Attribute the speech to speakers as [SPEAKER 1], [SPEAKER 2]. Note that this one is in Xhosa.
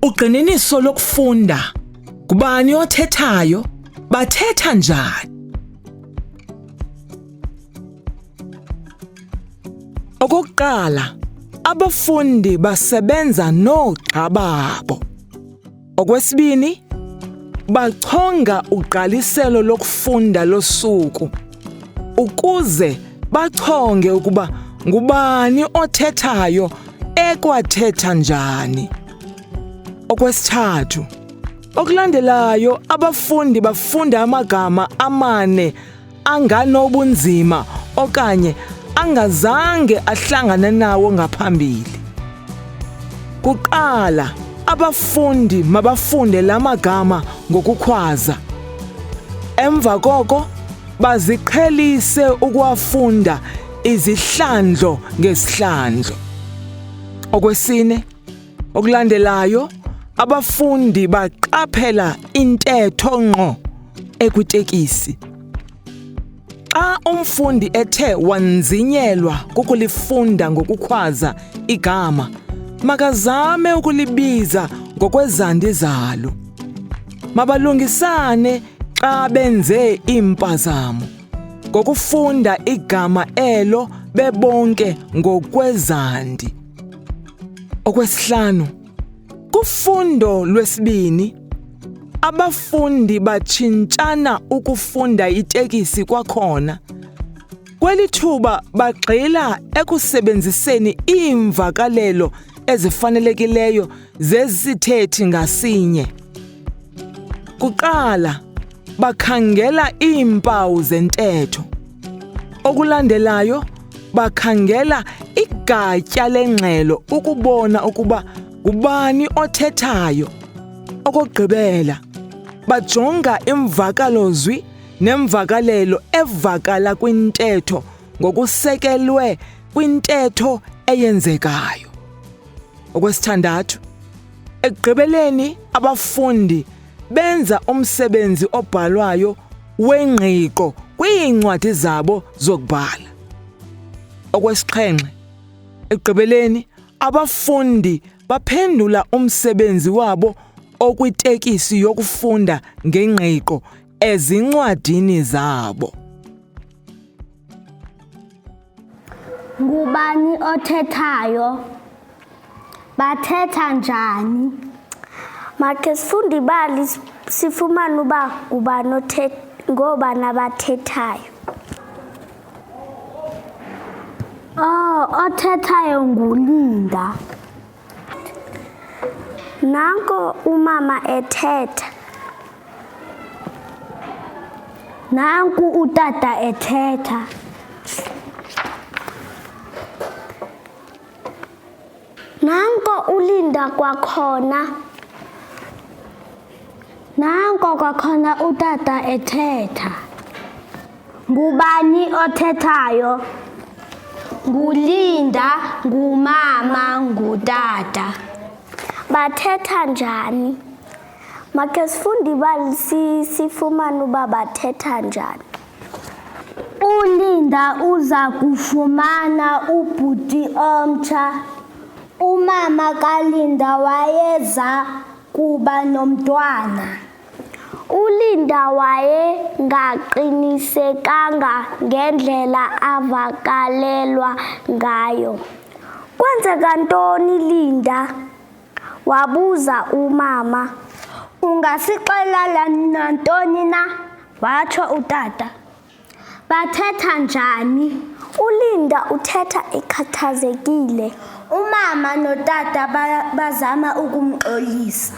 [SPEAKER 1] Ugxininiso lokufunda. Ngubani othethayo? Bathetha njani? Okokuqala, abafundi basebenza noogxa babo. Okwesibini, bachonga ugqaliselo lokufunda losuku ukuze bachonge ukuba ngubani othethayo ekwathetha njani. Okwesithathu, okulandelayo abafundi bafunda amagama amane anganobunzima okanye angazange ahlangana nawo ngaphambili. Kuqala, abafundi mabafunde la magama ngokukhwaza. Emva koko, baziqhelise ukuwafunda izihlandlo ngesihlandlo. Okwesine, okulandelayo, abafundi baqaphela intetho ngqo ekwitekisi. Xa umfundi ethe wanzinyelwa kukulifunda ngokukhwaza igama, makazame ukulibiza ngokwezandi zalo. Mabalungisane xa benze impazamo ngokufunda igama elo bebonke ngokwezandi. Okwesihlanu, kufundo lwesibini, abafundi batshintshana ukufunda itekisi kwakhona. Kweli thuba bagxila ekusebenziseni iimvakalelo ezifanelekileyo zesithethi ngasinye. Kuqala, bakhangela iimpawu zentetho. Okulandelayo, bakhangela igatya lengxelo ukubona ukuba ngubani othethayo. Okokugqibela, bajonga imvakalozwi nemvakalelo evakala kwintetho ngokusekelwe kwintetho eyenzekayo. Okwesithandathu, ekugqibeleni abafundi benza umsebenzi obhalwayo wengqiqo kwiincwadi zabo zokubhala. Okwesixhenxe, ekugqibeleni abafundi baphendula umsebenzi wabo okwitekisi yokufunda ngengqiqo ezincwadini zabo.
[SPEAKER 2] Ngubani othethayo? Bathetha njani? Makhe sifunde ibali sifumane uba ngubani ngoobani abathethayo. Othethayo nguLinda. Nanko umama ethetha. Nanku utata ethetha. Nanko uLinda kwakhona. Nanko kwakhona utata ethetha. Ngubani othethayo? NguLinda, ngumama, ngutata. Bathetha njani? Makhe sifunde ibali sifumane uba bathetha njani. ULinda uza kufumana ubhuti omtsha. Umama kaLinda wayeza kuba nomntwana. ULinda wayengaqinisekanga ngendlela avakalelwa ngayo. Kwenzeka ntoni Linda? Wabuza umama. Ungasixelela nantoni na? Watsho utata. Bathetha njani? ULinda uthetha ekhathazekile. Umama notata bazama ukumxolisa.